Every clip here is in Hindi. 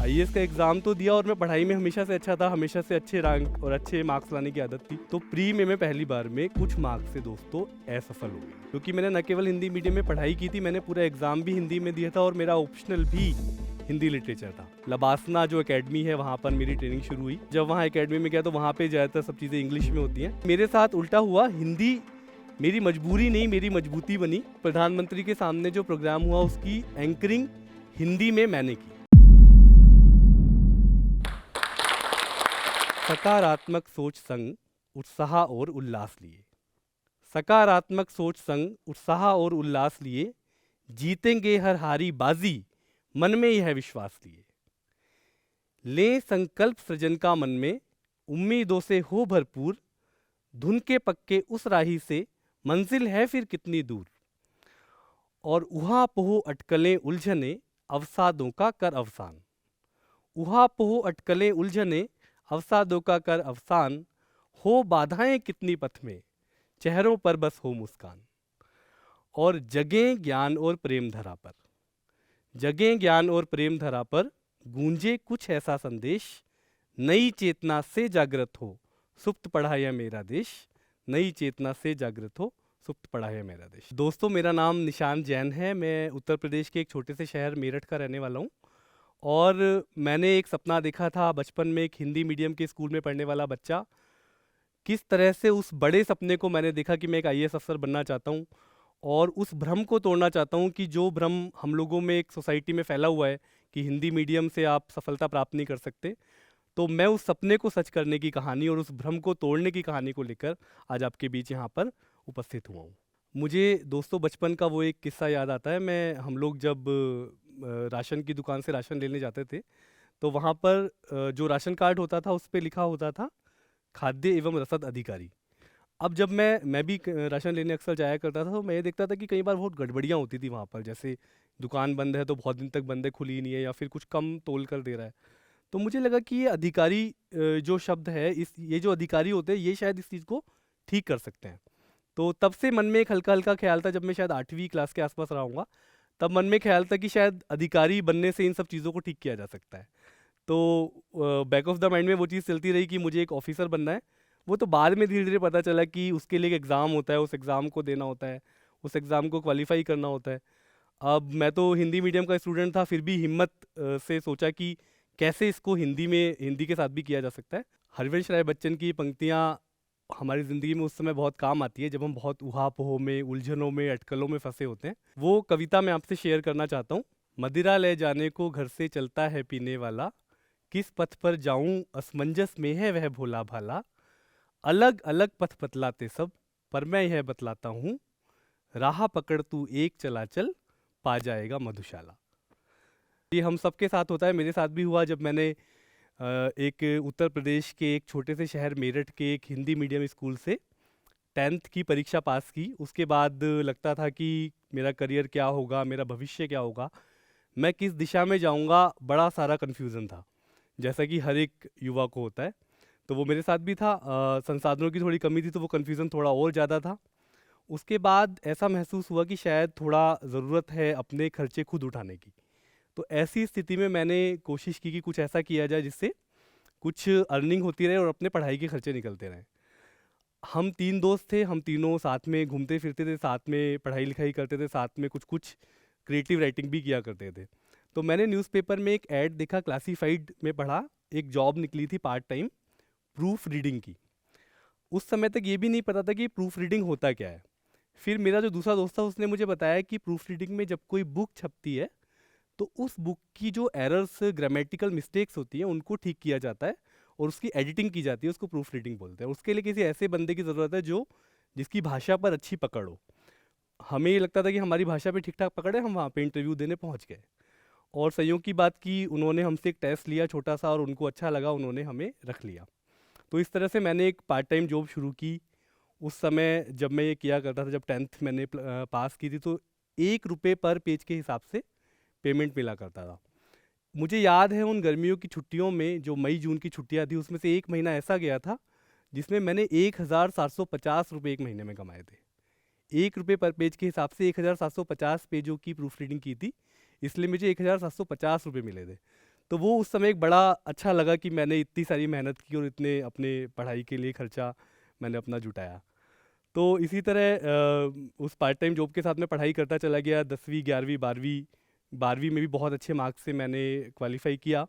आईएएस का एग्ज़ाम तो दिया और मैं पढ़ाई में हमेशा से अच्छा था, हमेशा से अच्छे रैंक और अच्छे मार्क्स लाने की आदत थी। तो प्री में पहली बार में कुछ मार्क्स से दोस्तों असफल हो गया, क्योंकि मैंने न केवल हिंदी मीडियम में पढ़ाई की थी, मैंने पूरा एग्ज़ाम भी हिंदी में दिया था और मेरा ऑप्शनल भी हिंदी लिटरेचर था। लबासना जो एकेडमी है वहाँ पर मेरी ट्रेनिंग शुरू हुई। जब वहाँ एकेडमी में गया तो वहाँ पे ज़्यादातर सब चीज़ें इंग्लिश में होती हैं। मेरे साथ उल्टा हुआ, हिंदी मेरी मजबूरी नहीं मेरी मजबूती बनी। प्रधानमंत्री के सामने जो प्रोग्राम हुआ उसकी एंकरिंग हिंदी में मैंने की। सकारात्मक सोच संग उत्साह और उल्लास लिए, सकारात्मक सोच संग उत्साह और उल्लास लिए, जीतेंगे हर हारी बाजी, मन में यह विश्वास लिए। लें संकल्प सृजन का मन में, उम्मीदों से हो भरपूर, धुन के पक्के उस राही से, मंजिल है फिर कितनी दूर। और उहा पोह अटकलें उलझने, अवसादों का कर अवसान। उहा पोह अटकलें उलझने, अवसादों का कर अवसान। हो बाधाएं कितनी पथ में, चेहरों पर बस हो मुस्कान। और जगें ज्ञान और प्रेम धरा पर, जगें ज्ञान और प्रेम धरा पर, गूंजे कुछ ऐसा संदेश, नई चेतना से जागृत हो, सुप्त पड़ा है मेरा देश। नई चेतना से जागृत हो, सुप्त पड़ा है मेरा देश। दोस्तों, मेरा नाम निशान जैन है। मैं उत्तर प्रदेश के एक छोटे से शहर मेरठ का रहने वाला हूँ। और मैंने एक सपना देखा था बचपन में, एक हिंदी मीडियम के स्कूल में पढ़ने वाला बच्चा। किस तरह से उस बड़े सपने को मैंने देखा कि मैं एक आईएएस अफसर बनना चाहता हूँ, और उस भ्रम को तोड़ना चाहता हूँ कि जो भ्रम हम लोगों में एक सोसाइटी में फैला हुआ है कि हिंदी मीडियम से आप सफलता प्राप्त नहीं कर सकते। तो मैं उस सपने को सच करने की कहानी और उस भ्रम को तोड़ने की कहानी को लेकर आज आपके बीच यहाँ पर उपस्थित हुआ हूँ। मुझे दोस्तों बचपन का वो एक किस्सा याद आता है। हम लोग जब राशन की दुकान से राशन लेने जाते थे, तो वहाँ पर जो राशन कार्ड होता था उस पर लिखा होता था खाद्य एवं रसद अधिकारी। अब जब मैं भी राशन लेने अक्सर जाया करता था, तो मैं ये देखता था कि कई बार बहुत गड़बड़ियाँ होती थी वहाँ पर। जैसे दुकान बंद है तो बहुत दिन तक बंद है, खुली नहीं है, या फिर कुछ कम तोल कर दे रहा है। तो मुझे लगा कि ये अधिकारी जो शब्द है, ये जो अधिकारी होते हैं, ये शायद इस चीज़ को ठीक कर सकते हैं। तो तब से मन में एक हल्का हल्का ख्याल था, जब मैं शायद 8वीं क्लास के आसपास रहा हूँगा, तब मन में ख्याल था कि शायद अधिकारी बनने से इन सब चीज़ों को ठीक किया जा सकता है। तो बैक ऑफ द माइंड में वो चीज़ चलती रही कि मुझे एक ऑफिसर बनना है। वो तो बाद में धीरे धीरे पता चला कि उसके लिए एक एग्ज़ाम होता है, उस एग्ज़ाम को देना होता है, उस एग्ज़ाम को क्वालिफाई करना होता है। अब मैं तो हिंदी मीडियम का स्टूडेंट था, फिर भी हिम्मत से सोचा कि कैसे इसको हिंदी के साथ भी किया जा सकता है। हरिवंश राय बच्चन की पंक्तियाँ हमारी ज़िंदगी में उस समय बहुत काम आती है, जब हम बहुत उहापोह में, उलझनों में, अटकलों में फंसे होते हैं। वो कविता मैं आपसे शेयर करना चाहता हूँ। मदिरा ले जाने को घर से चलता है पीने वाला, किस पथ पर जाऊं असमंजस में है वह भोला भाला। अलग अलग पथ बतलाते सब, पर मैं यह बतलाता हूँ, राह पकड़ तू एक चला चल, पा जाएगा मधुशाला। ये हम सबके साथ होता है, मेरे साथ भी हुआ जब मैंने एक उत्तर प्रदेश के एक छोटे से शहर मेरठ के एक हिंदी मीडियम स्कूल से 10th की परीक्षा पास की। उसके बाद लगता था कि मेरा करियर क्या होगा, मेरा भविष्य क्या होगा, मैं किस दिशा में जाऊंगा, बड़ा सारा कन्फ्यूज़न था, जैसा कि हर एक युवा को होता है। तो वो मेरे साथ भी था। संसाधनों की थोड़ी कमी थी, तो वो कन्फ्यूज़न थोड़ा और ज़्यादा था। उसके बाद ऐसा महसूस हुआ कि शायद थोड़ा ज़रूरत है अपने खर्चे खुद उठाने की। तो ऐसी स्थिति में मैंने कोशिश की कि कुछ ऐसा किया जाए जिससे कुछ अर्निंग होती रहे और अपने पढ़ाई के खर्चे निकलते रहें। हम 3 दोस्त थे, हम तीनों साथ में घूमते फिरते थे, साथ में पढ़ाई लिखाई करते थे, साथ में कुछ कुछ क्रिएटिव राइटिंग भी किया करते थे। तो मैंने न्यूज़पेपर में एक ऐड देखा, क्लासिफाइड में पढ़ा, एक जॉब निकली थी पार्ट टाइम प्रूफ रीडिंग की। उस समय तक ये भी नहीं पता था कि प्रूफ रीडिंग होता क्या है। फिर मेरा जो दूसरा दोस्त था उसने मुझे बताया कि प्रूफ रीडिंग में जब कोई बुक छपती है, तो उस बुक की जो एरर्स, ग्रामेटिकल मिस्टेक्स होती हैं, उनको ठीक किया जाता है और उसकी एडिटिंग की जाती है, उसको प्रूफ रीडिंग बोलते हैं। उसके लिए किसी ऐसे बंदे की ज़रूरत है जो जिसकी भाषा पर अच्छी पकड़ हो। हमें ये लगता था कि हमारी भाषा पे ठीक ठाक पकड़ है, हम वहाँ पे इंटरव्यू देने पहुँच गए। और संयोग की बात की, उन्होंने हमसे एक टेस्ट लिया छोटा सा, और उनको अच्छा लगा, उन्होंने हमें रख लिया। तो इस तरह से मैंने एक पार्ट टाइम जॉब शुरू की। उस समय जब मैं ये किया करता था, जब 10th मैंने पास की थी, तो 1 रुपये पर पेज के हिसाब से पेमेंट मिला करता था। मुझे याद है उन गर्मियों की छुट्टियों में, जो मई जून की छुट्टियां थी, उसमें से एक महीना ऐसा गया था जिसमें मैंने 1750 रुपये एक महीने में कमाए थे। 1 रुपये पर पेज के हिसाब से 1750 पेजों की प्रूफ रीडिंग की थी, इसलिए मुझे 1750 रुपये मिले थे। तो वो उस समय एक बड़ा अच्छा लगा कि मैंने इतनी सारी मेहनत की और इतने अपने पढ़ाई के लिए खर्चा मैंने अपना जुटाया। तो इसी तरह उस पार्ट टाइम जॉब के साथ मैं पढ़ाई करता चला गया। 10वीं 11वीं 12वीं में भी बहुत अच्छे मार्क्स से मैंने क्वालिफाई किया।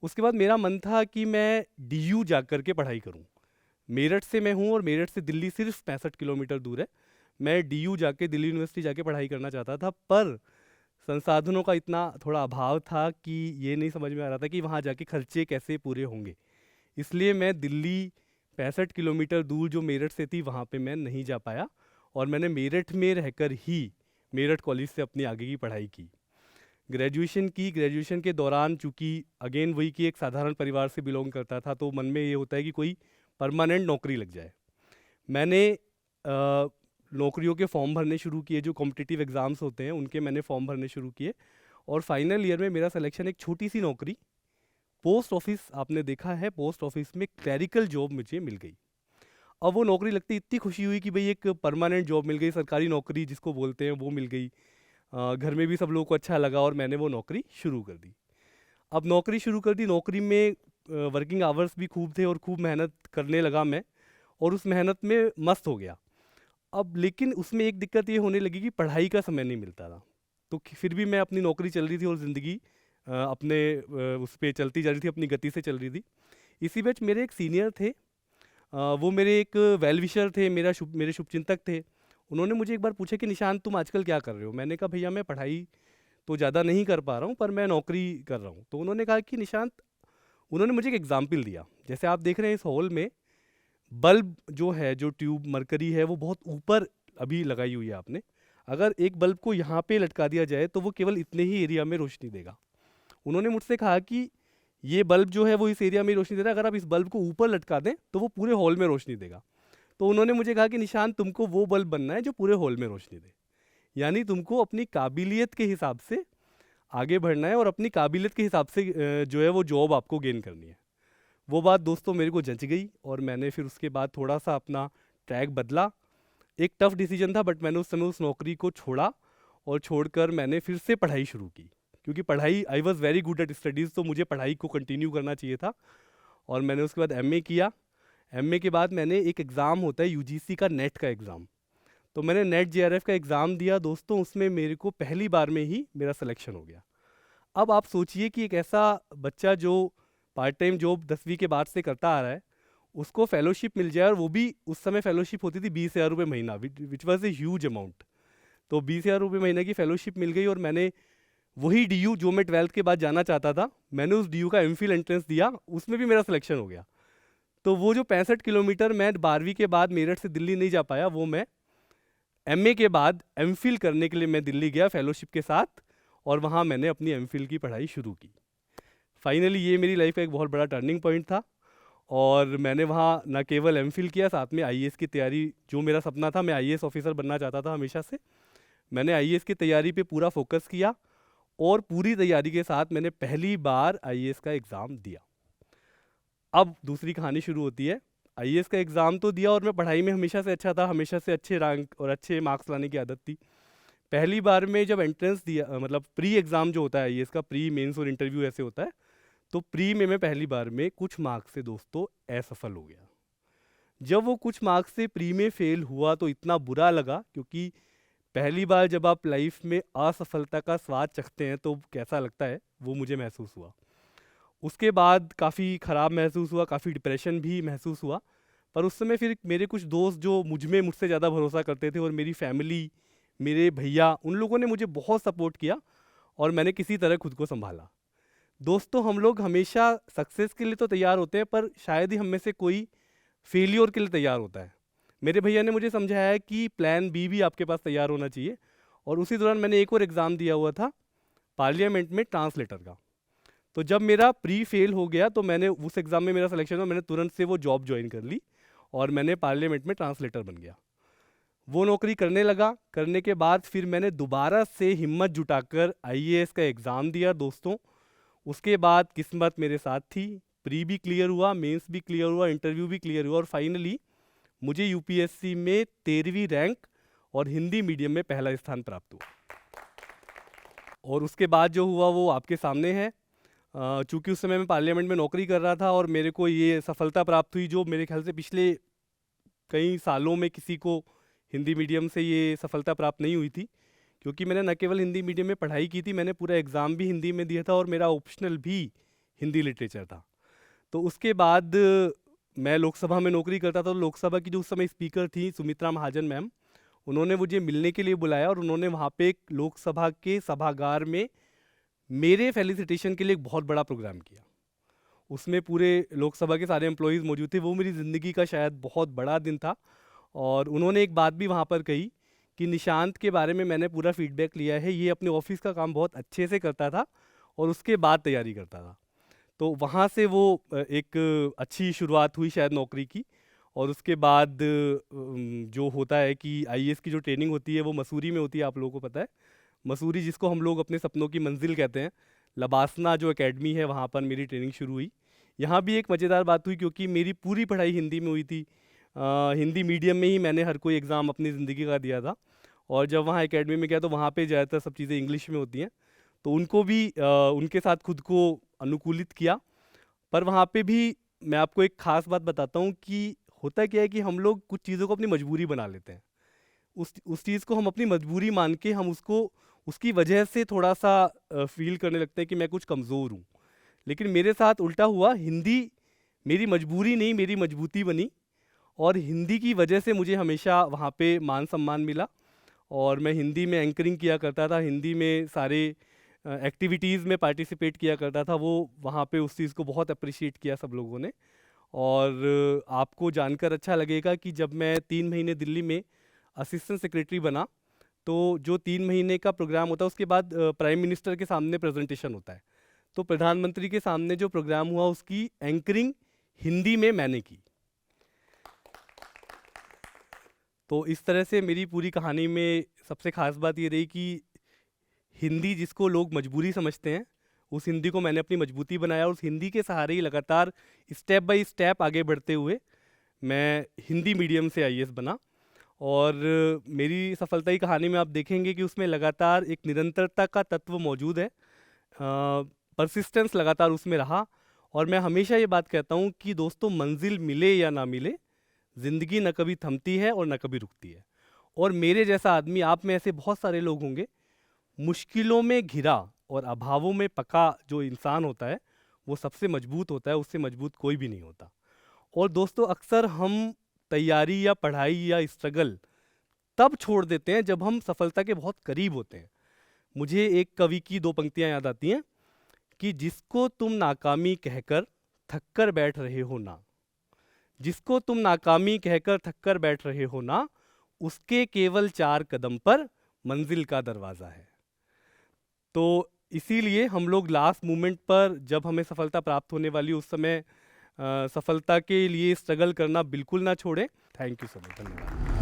उसके बाद मेरा मन था कि मैं डीयू जा कर के पढ़ाई करूं। मेरठ से मैं हूं और मेरठ से दिल्ली सिर्फ 65 किलोमीटर दूर है। मैं डीयू जाके दिल्ली यूनिवर्सिटी जाके पढ़ाई करना चाहता था, पर संसाधनों का इतना थोड़ा अभाव था कि ये नहीं समझ में आ रहा था कि वहाँ जाके खर्चे कैसे पूरे होंगे। इसलिए मैं दिल्ली 65 किलोमीटर दूर जो मेरठ से थी वहाँ पे मैं नहीं जा पाया, और मैंने मेरठ में रहकर ही मेरठ कॉलेज से अपनी आगे की पढ़ाई की। ग्रेजुएशन की। ग्रेजुएशन के दौरान चूँकि अगेन वही कि एक साधारण परिवार से बिलोंग करता था, तो मन में ये होता है कि कोई परमानेंट नौकरी लग जाए। मैंने नौकरियों के फॉर्म भरने शुरू किए, जो कॉम्पिटिटिव एग्ज़ाम्स होते हैं उनके मैंने फॉर्म भरने शुरू किए, और फाइनल ईयर में मेरा सिलेक्शन एक छोटी सी नौकरी पोस्ट ऑफिस, आपने देखा है पोस्ट ऑफिस में क्लैरिकल जॉब मुझे मिल गई। अब वो नौकरी लगती इतनी खुशी हुई कि भाई एक परमानेंट जॉब मिल गई, सरकारी नौकरी जिसको बोलते हैं वो मिल गई। घर में भी सब लोगों को अच्छा लगा और मैंने वो नौकरी शुरू कर दी। अब नौकरी शुरू कर दी, नौकरी में वर्किंग आवर्स भी खूब थे और खूब मेहनत करने लगा मैं, और उस मेहनत में मस्त हो गया। अब लेकिन उसमें एक दिक्कत ये होने लगी कि पढ़ाई का समय नहीं मिलता था। तो फिर भी मैं अपनी नौकरी चल रही थी और ज़िंदगी अपने उस पे चलती जा रही थी, अपनी गति से चल रही थी। इसी बीच मेरे एक सीनियर थे, वो मेरे एक वेल विशर थे, मेरे शुभचिंतक थे। उन्होंने मुझे एक बार पूछा कि निशांत तुम आजकल क्या कर रहे हो? मैंने कहा भैया मैं पढ़ाई तो ज़्यादा नहीं कर पा रहा हूँ, पर मैं नौकरी कर रहा हूँ। तो उन्होंने कहा कि निशांत, उन्होंने मुझे एक एग्जाम्पल दिया। जैसे आप देख रहे हैं इस हॉल में बल्ब जो है, जो ट्यूब मरकरी है, वो बहुत ऊपर अभी लगाई हुई है आपने। अगर एक बल्ब को यहाँ पे लटका दिया जाए तो वो केवल इतने ही एरिया में रोशनी देगा। उन्होंने मुझसे कहा कि ये बल्ब जो है वो इस एरिया में रोशनी दे रहा है, अगर आप इस बल्ब को ऊपर लटका दें तो वो पूरे हॉल में रोशनी देगा। तो उन्होंने मुझे कहा कि निशान तुमको वो बल्ब बनना है जो पूरे हॉल में रोशनी दे, यानी तुमको अपनी काबिलियत के हिसाब से आगे बढ़ना है और अपनी काबिलियत के हिसाब से जो है वो जॉब आपको गेन करनी है। वो बात दोस्तों मेरे को जच गई, और मैंने फिर उसके बाद थोड़ा सा अपना ट्रैक बदला। एक टफ डिसीजन था, बट मैंने उस समय उस नौकरी को छोड़ा, और छोड़कर मैंने फिर से पढ़ाई शुरू की, क्योंकि पढ़ाई, I was very good at studies, तो मुझे पढ़ाई को कंटिन्यू करना चाहिए था। और मैंने उसके बाद एमए किया। एमए के बाद मैंने एक एग्ज़ाम होता है यूजीसी का, नेट का एग्ज़ाम, तो मैंने नेट जेआरएफ का एग्ज़ाम दिया दोस्तों। उसमें मेरे को पहली बार में ही मेरा सिलेक्शन हो गया। अब आप सोचिए कि एक ऐसा बच्चा जो पार्ट टाइम जॉब 10वीं के बाद से करता आ रहा है, उसको फेलोशिप मिल जाए, और वो भी उस समय फेलोशिप होती थी 20,000 रुपये महीना, which was a huge amount. तो 20,000 रुपये महीने की फेलोशिप मिल गई, और मैंने वही डीयू जो मैं 12th के बाद जाना चाहता था, मैंने उस डीयू का एमफिल एंट्रेंस दिया, उसमें भी मेरा सिलेक्शन हो गया। तो वो जो 65 किलोमीटर मैं 12वीं के बाद मेरठ से दिल्ली नहीं जा पाया, वो मैं एमए के बाद एमफिल करने के लिए मैं दिल्ली गया फेलोशिप के साथ, और वहाँ मैंने अपनी एमफिल की पढ़ाई शुरू की। फाइनली ये मेरी लाइफ का एक बहुत बड़ा टर्निंग पॉइंट था, और मैंने वहाँ न केवल एमफिल किया, साथ में आईएएस की तैयारी, जो मेरा सपना था, मैं आईएएस ऑफिसर बनना चाहता था हमेशा से, मैंने आईएएस की तैयारी पे पूरा फोकस किया, और पूरी तैयारी के साथ मैंने पहली बार आईएएस का एग्ज़ाम दिया। अब दूसरी कहानी शुरू होती है। आईएएस का एग्ज़ाम तो दिया, और मैं पढ़ाई में हमेशा से अच्छा था, हमेशा से अच्छे रैंक और अच्छे मार्क्स लाने की आदत थी। पहली बार में जब एंट्रेंस दिया, मतलब प्री एग्ज़ाम जो होता है आईएएस का, प्री मेंस और इंटरव्यू ऐसे होता है, तो प्री में मैं पहली बार में कुछ मार्क्स से दोस्तों असफल हो गया। जब वो कुछ मार्क्स से प्री में फेल हुआ तो इतना बुरा लगा, क्योंकि पहली बार जब आप लाइफ में असफलता का स्वाद चखते हैं तो कैसा लगता है, वो मुझे महसूस हुआ। उसके बाद काफ़ी ख़राब महसूस हुआ, काफ़ी डिप्रेशन भी महसूस हुआ। पर उस समय फिर मेरे कुछ दोस्त जो मुझसे ज़्यादा भरोसा करते थे, और मेरी फैमिली, मेरे भैया, उन लोगों ने मुझे बहुत सपोर्ट किया, और मैंने किसी तरह खुद को संभाला। दोस्तों हम लोग हमेशा सक्सेस के लिए तो तैयार होते हैं, पर शायद ही हम में से कोई फेलियर के लिए तैयार होता है। मेरे भैया ने मुझे समझाया कि प्लान बी भी आपके पास तैयार होना चाहिए, और उसी दौरान मैंने एक और एग्ज़ाम दिया हुआ था पार्लियामेंट में ट्रांसलेटर का। तो जब मेरा प्री फेल हो गया तो मैंने उस एग्ज़ाम में मेरा सिलेक्शन हुआ, मैंने तुरंत से वो जॉब ज्वाइन कर ली, और मैंने पार्लियामेंट में ट्रांसलेटर बन गया। वो नौकरी करने लगा। करने के बाद फिर मैंने दोबारा से हिम्मत जुटाकर आईएएस का एग्ज़ाम दिया दोस्तों। उसके बाद किस्मत मेरे साथ थी, प्री भी क्लियर हुआ, मेंस भी क्लियर हुआ, इंटरव्यू भी क्लियर हुआ, और फाइनली मुझे यूपीएससी में 13वीं रैंक और हिंदी मीडियम में पहला स्थान प्राप्त हुआ। और उसके बाद जो हुआ वो आपके सामने है। चूँकि उस समय मैं पार्लियामेंट में नौकरी कर रहा था और मेरे को ये सफलता प्राप्त हुई जो मेरे ख्याल से पिछले कई सालों में किसी को हिंदी मीडियम से ये सफलता प्राप्त नहीं हुई थी, क्योंकि मैंने न केवल हिंदी मीडियम में पढ़ाई की थी, मैंने पूरा एग्ज़ाम भी हिंदी में दिया था और मेरा ऑप्शनल भी हिंदी लिटरेचर था। तो उसके बाद मैं लोकसभा में नौकरी करता था, तो लोकसभा की जो उस समय स्पीकर थी सुमित्रा महाजन मैम, उन्होंने मुझे मिलने के लिए बुलाया और उन्होंने वहाँ पे एक लोकसभा के सभागार में मेरे फेलिसिटेशन के लिए एक बहुत बड़ा प्रोग्राम किया। उसमें पूरे लोकसभा के सारे एम्प्लॉयज़ मौजूद थे। वो मेरी ज़िंदगी का शायद बहुत बड़ा दिन था। और उन्होंने एक बात भी वहाँ पर कही कि निशांत के बारे में मैंने पूरा फीडबैक लिया है, ये अपने ऑफिस का काम बहुत अच्छे से करता था और उसके बाद तैयारी करता था। तो वहाँ से वो एक अच्छी शुरुआत हुई शायद नौकरी की। और उसके बाद जो होता है कि आईएएस की जो ट्रेनिंग होती है वो मसूरी में होती है, आप लोगों को पता है। मसूरी जिसको हम लोग अपने सपनों की मंजिल कहते हैं, लबासना जो एकेडमी है, वहाँ पर मेरी ट्रेनिंग शुरू हुई। यहाँ भी एक मज़ेदार बात हुई क्योंकि मेरी पूरी पढ़ाई हिंदी में हुई थी। हिंदी मीडियम में ही मैंने हर कोई एग्ज़ाम अपनी ज़िंदगी का दिया था। और जब वहाँ एकेडमी में गया तो वहाँ पे ज़्यादातर सब चीज़ें इंग्लिश में होती हैं, तो उनको भी उनके साथ खुद को अनुकूलित किया। पर वहाँ पे भी मैं आपको एक ख़ास बात बताता हूँ कि होता क्या है कि हम लोग कुछ चीज़ों को अपनी मजबूरी बना लेते हैं। उस चीज़ को हम अपनी मजबूरी मान के हम उसको उसकी वजह से थोड़ा-सा फ़ील करने लगते हैं कि मैं कुछ कमज़ोर हूँ। लेकिन मेरे साथ उल्टा हुआ, हिंदी मेरी मजबूरी नहीं, मेरी मजबूती बनी। और हिंदी की वजह से मुझे हमेशा वहाँ पे मान-सम्मान मिला। और मैं हिंदी में एंकरिंग किया करता था, हिंदी में सारे एक्टिविटीज़ में पार्टिसिपेट किया करता था। वो वहाँ पे उस चीज़ को बहुत एप्रिशिएट किया सब लोगों ने। और आपको जानकर अच्छा लगेगा कि जब मैं 3 महीने दिल्ली में असिस्टेंट सेक्रेटरी बना, तो जो 3 महीने का प्रोग्राम होता है उसके बाद प्राइम मिनिस्टर के सामने प्रेजेंटेशन होता है। तो प्रधानमंत्री के सामने जो प्रोग्राम हुआ उसकी एंकरिंग हिंदी में मैंने की। तो इस तरह से मेरी पूरी कहानी में सबसे ख़ास बात ये रही कि हिंदी जिसको लोग मजबूरी समझते हैं, उस हिंदी को मैंने अपनी मजबूती बनाया और उस हिंदी के सहारे ही लगातार स्टेप बाय स्टेप आगे बढ़ते हुए मैं हिंदी मीडियम से आईएएस बना। और मेरी सफलता की कहानी में आप देखेंगे कि उसमें लगातार एक निरंतरता का तत्व मौजूद है। परसिस्टेंस लगातार उसमें रहा। और मैं हमेशा ये बात कहता हूँ कि दोस्तों, मंजिल मिले या ना मिले, ज़िंदगी न कभी थमती है और न कभी रुकती है। और मेरे जैसा आदमी, आप में ऐसे बहुत सारे लोग होंगे, मुश्किलों में घिरा और अभावों में पका जो इंसान होता है वो सबसे मजबूत होता है, उससे मजबूत कोई भी नहीं होता। और दोस्तों, अक्सर हम तैयारी या पढ़ाई या स्ट्रगल तब छोड़ देते हैं जब हम सफलता के बहुत करीब होते हैं। मुझे एक कवि की 2 पंक्तियां याद आती हैं कि जिसको तुम नाकामी कहकर थक कर बैठ रहे हो ना, जिसको तुम नाकामी कहकर थक कर बैठ रहे हो ना, उसके केवल 4 कदम पर मंजिल का दरवाज़ा है। तो इसीलिए हम लोग लास्ट मोमेंट पर जब हमें सफलता प्राप्त होने वाली उस समय सफलता के लिए स्ट्रगल करना बिल्कुल ना छोड़ें। थैंक यू सो मच, धन्यवाद।